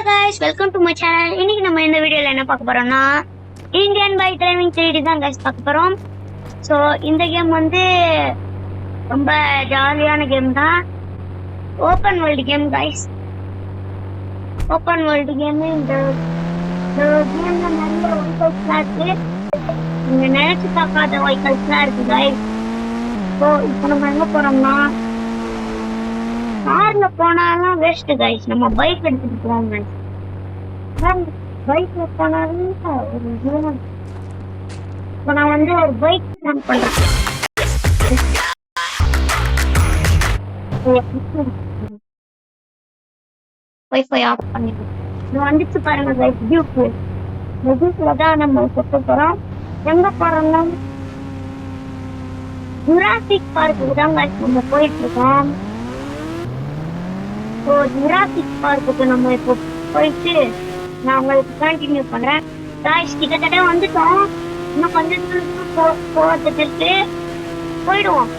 guys, welcome to my channel. இன்னைக்கு நம்ம இந்த வீடியோல என்ன பார்க்க போறோம்னா இந்தியன் பைக் டிரைவிங் 3D தான் guys பார்க்க போறோம். சோ இந்த கேம் வந்து ரொம்ப ஜாலியான கேம் தான். Open world game guys. Open world game இந்த கேம்ல நிறைய வெஹிக்கிள்ஸ் இருக்கு. நீங்க நினைச்சு பார்க்காத வெஹிக்கிள்ஸ் இருக்கு guys. சோ இப்போ நம்ம எங்க போறோம்னா கார்ல போனாலும் வேஸ்ட் கைஸ், நம்ம பைக் எடுத்துட்டு போவோம் கைஸ். பைக்ல போனாலும் ஒரு ஜீவனம். இப்போ நான் வந்து ஒரு பைக் பிளான் பண்றேன். வைஃபை ஆஃப் பண்ணிட்டு இது வந்துச்சு பாருங்க கைஸ். டியூப்ல தான் நம்ம சுத்த போறோம். எங்க போறோம்னா ஜுராசிக் பார்க்குக்கு தான் கைஸ் நம்ம போயிட்டு இருக்கோம். ஸோ ஜுராசிக் பார்க்குக்கு நம்ம இப்போ போயிட்டு நான் உங்களுக்கு கண்டினியூ பண்றேன். காய்ஸ் கிட்டத்தட்ட வந்துட்டோம். இன்னும் கொஞ்சம் போகிறதுக்கு போயிடுவோம்.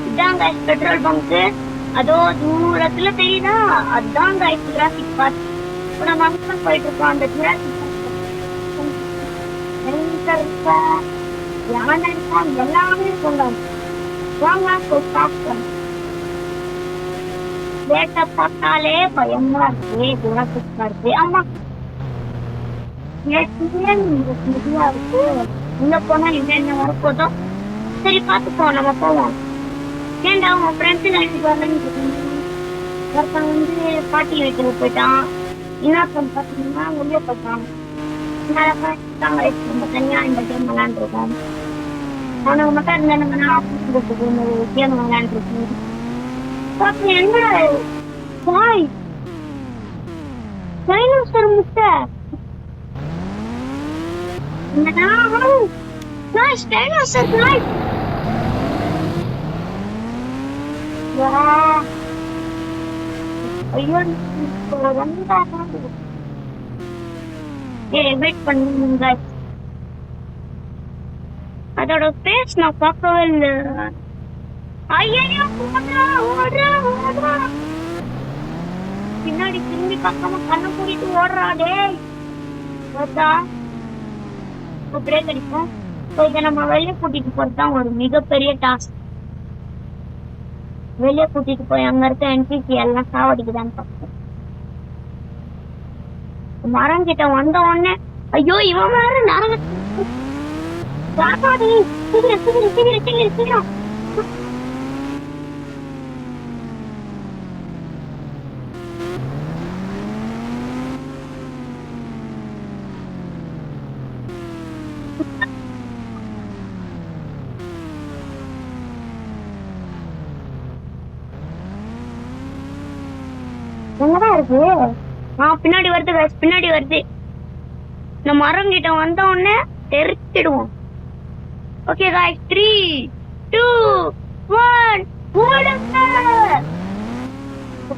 இதுதான் காய்ஸ் பெட்ரோல் பங்க்கு. அதோ தூரத்துல தெரியுதா, அதுதான் காய்ஸ் ஜுராசிக் பார்க். இப்போ நம்ம அங்கே போயிட்டு இருக்கோம். அந்த ஜுராசிக் இருக்கா, யானை இருக்கா, எல்லாமே கொண்டாங்க. வாங்க போய் பார்க்கலாம். வேட்டை பார்த்தாலே பயமா இருக்கு. ஜுராசிக் பார்க்கு ஆமா நிறையா இருக்கு. உள்ள போனா என்னென்ன வரப்போதோ சரி பார்த்துப்போம். நம்ம போவோம். ஏன்டா உன் ஃப்ரெண்ட்ஸ் நினைச்சிட்டு வரலன்னு ஒருத்தன் வந்து பாட்டி வீட்டுக்கு போயிட்டான். இன்னொருத்தன் பார்த்தீங்கன்னா வெளியே போயிட்டான். நம்ம தனியா இந்த கேம் விளையாண்டுருக்கோம். அவனுக்கு மட்டும் இருந்தானுங்கன்னா ஆஃபீஸ் கேம் விளையாண்டுருக்கோம். என்னடா பாய் டைனோசர் முட்டை என்னடா நைஸ் டைனோசர் பாய். ஐயோ வெயிட் பண்ணுங்க. அதோட பேஸ் நான் பார்க்கவே இல்லை. பின்னாடி திரும்பி பார்க்காம கண்ணை மூடிட்டு ஓடுறாடே. பிரேக் அடிக்கும். இதை நம்ம வெளியே கூட்டிட்டு போறதுதான் ஒரு மிகப்பெரிய டாஸ்க். வெளியே கூட்டிட்டு போய் அங்க இருக்க என்ட்ரிக்கு எல்லாம் சாவடிக்குதான்னு பார்ப்போம். மரம் கிட்ட வந்த உடனே ஐயோ இவன் வேற நரங்க சீக்கிரம் சீக்கிரம் சீக்கிரம் சீக்கிரம் சீக்கிரம். என்னதான் இருக்கு? பின்னாடி வருது guys, பின்னாடி வருது. நம்ம மரம் கிட்ட வந்த உடனே தெரிச்சிடுவோம். ஓகே guys, 3 2 1 ஓடுங்க.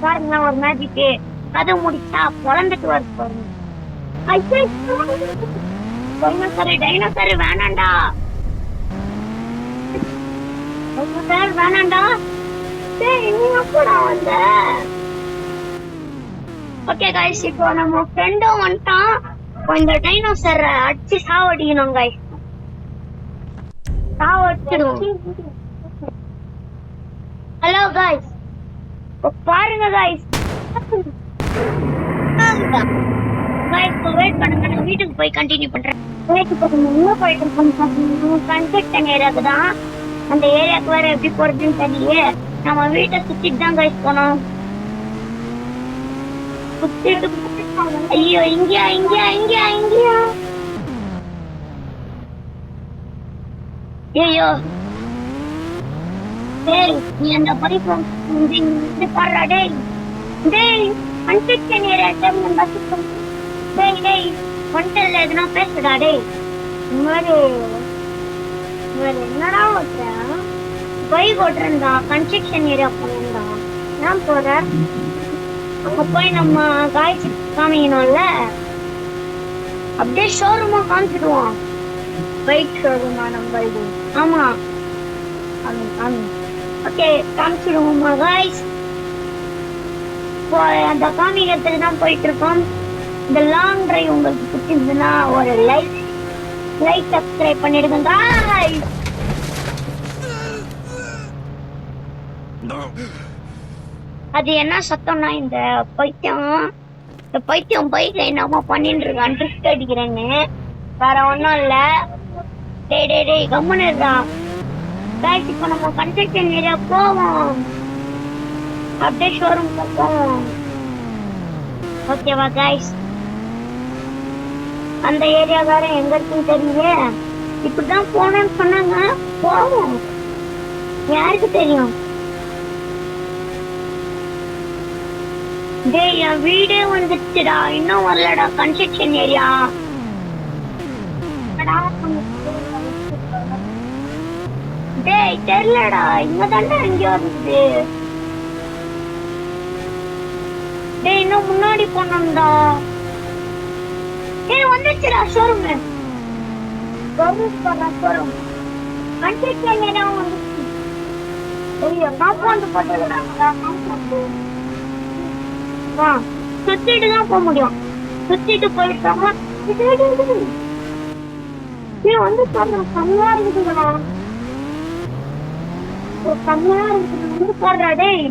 பாருங்க ஒரு மேஜிக். கதை முடிச்சா குழந்தைக்கு வருது பாருங்க. டைனோசர் வேணாண்டா, டைனோசர் வேணாண்டா. சரி நீ கூட வந்த. ஓகே गाइस, இப்போ நம்ம ஃப்ரெண்டும் வந்துட்டான். இந்த டைனோசரை அடிச்சு சாவடிக்கணும் गाइस. சாவடிச்சிடுவோம். ஹலோ गाइस, பாருங்க गाइस. வெயிட் பண்ணுங்க, நான் வீட்டுக்கு போய் கண்டினியூ பண்றேன். இன்னும் போயிட்டு இருக்கோம். கன்ஸ்ட்ரக்ஷன் ஏரியாவுக்கு தான். அந்த ஏரியாவுக்கு வேற எப்படி போறதுன்னு தெரியலையே. நம்ம வீட்டை சுத்திட்டு தான் गाइस போனோம். ஐயோ இங்கயா இங்கயா இங்கயா இங்கயா. ஐயோ சரி நீ அந்த படிப்பு பாடுறா. டேய் டேய் கன்ஸ்ட்ரக்ஷன் ஏரியா டேய் டேய் ஒன்றில் எதுனா பேசுடா. டேய் இந்த மாதிரி என்னடா ஓட்டுறேன், பைக் ஓட்டுறேன்டா. கன்ஸ்ட்ரக்ஷன் ஏரியா போனேன்டா. நான் போறேன். அங்க போய் நம்ம காய்ச்சி காமிக்கணும்ல. அப்படியே ஷோரூமா காமிச்சிடுவோம். பைக் ஷோரூமா நம்ம இது. ஆமா ஓகே காமிச்சிடுவோமா காய்ஸ். இப்போ அந்த காமிகத்துக்கு தான் போயிட்டு இருக்கோம். இந்த லாங் டிரைவ் உங்களுக்கு பிடிச்சிருந்துன்னா ஒரு லைக் சப்ஸ்கிரைப் பண்ணிடுங்க guys. அது என்ன சத்தம்னா இந்த பைத்தியம் பைக்ல என்னமோ பண்ணிட்டு இருக்கான், ட்ரிக் அடிக்கிறேன்னு. வேற ஒன்றும் இல்லை. டேய் கம்முன்னு இருக்கான் guys. இப்போ நம்ம கன்ஸ்ட்ரக்ஷன் ஏரியா போவோம், அப்படியே ஷோரூம் போவோம். ஓகேவா guys? அந்த ஏரியா வேற எங்க இருக்குன்னு தெரியல. இப்படிதான் போனேன்னு சொன்னாங்க, போவோம். யாருக்கு தெரியும்? டேய் என் வீடே வந்துச்சுடா, இன்னும் வரலடா கன்ஸ்ட்ரக்ஷன் ஏரியா. டேய் தெரியலடா, இங்க தாண்டா எங்கேயோ இருந்துச்சு. டேய் இன்னும் முன்னாடி போனோம்டா. டேய் வந்துச்சுடா ஷோரூம். ஷோரூம் கன்ஸ்ட்ரக்ஷன் ஏரியா வந்துச்சு. காம்பவுண்ட் போட்டுருக்காங்க. சுத்திட்டு தான் போக முடியும். சுத்திட்டு போயிட்டாங்க. வந்து கம்மியா இருக்குதுடா, கம்மியா இருக்குது. வந்து போடுறா டேய்,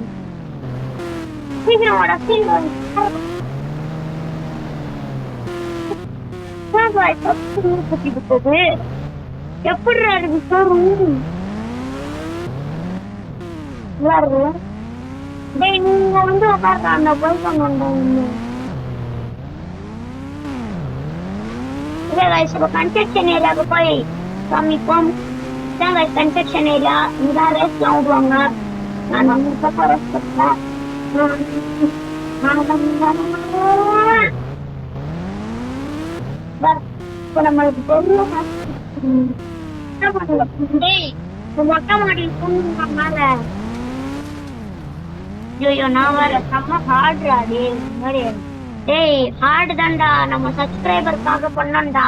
சீக்கிரம் வாடா சீக்கிரம். எப்படி இருக்கு ஷோரூம்? டேய் நீங்க வந்து உட்கார்ற அந்த கன்ஸ்ட்ரக்ஷன் ஏரியாவுக்கு போய் காமிப்போம். கன்ஸ்ட்ரக்ஷன் ஏரியா இங்கதான் ரேஸ்லாம் விடுவாங்க. நான் நம்ம பக்கம் ரேஸ் பண்ணேன். நம்மளுக்கு மொட்டை மாடி மேல. ஐயோ நான் வர செம்ம ஹார்டுடா டேய் ஹார்டு தான்டா. நம்ம சப்ஸ்கிரைபருக்காக பண்ணோம்டா.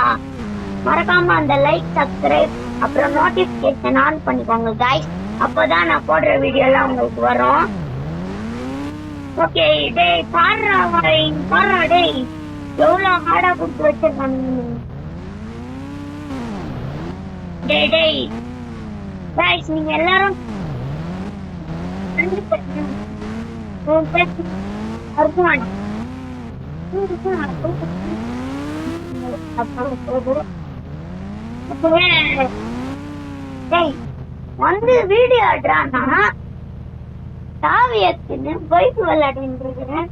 மறக்காம அந்த லைக் சப்ஸ்கிரைப் அப்புறம் நோட்டிபிகேஷன் ஆன் பண்ணிக்கோங்க கைஸ். அப்போதான் நான் போடுற வீடியோ எல்லாம் உங்களுக்கு வரும். ஓகே டேய் பாடுறா டேய், எவ்வளவு ஹார்டா கொடுத்து வச்சிருக்காங்க. டேய் கைஸ் நீங்க எல்லாரும் வந்து வீடியோ ஆடுறான்னா தாவியத்துன்னு பைக் விளையாடிட்டு இருக்கிறேன்.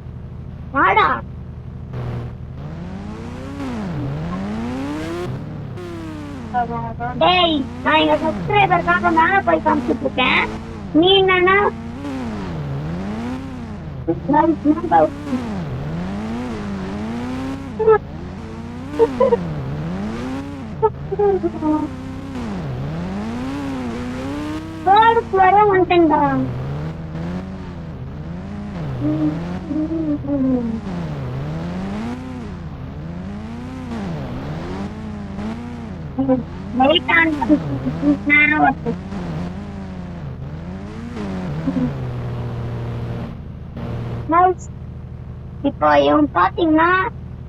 வாடா டேய், நான் எங்க சப்ஸ்கிரைபருக்காக மேல போய் காமிச்சிட்டு இருக்கேன். நீ என்னன்னா வர வந்துட்டா. இப்போ இவன் பாத்தீங்கன்னா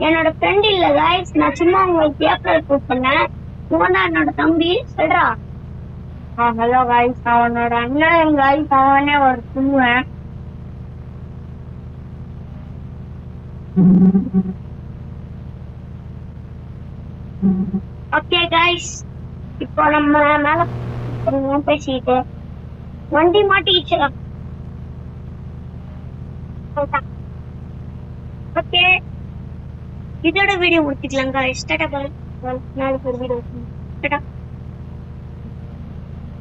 என்னோட ஃப்ரெண்ட் இல்ல கைஸ், நான் சும்மா உங்களுக்கு பேப்பர் ப்ரூவ் பண்ணேன். இவன் தான் என்னோட தம்பி. சொல்றா ஹலோ கைஸ், அவனோட அண்ணன் கைஸ், அவனே ஒரு சொல்லுவேன். ஓகே கைஸ், இப்போ நம்ம மேல பேசிட்டு வண்டி மாட்டிக்கிச்சு. ஓகே இதோட வீடியோ முடிச்சுக்கலாம் கைஸ். டாடா பாய். நாளைக்கு ஒரு வீடியோ. டாடா.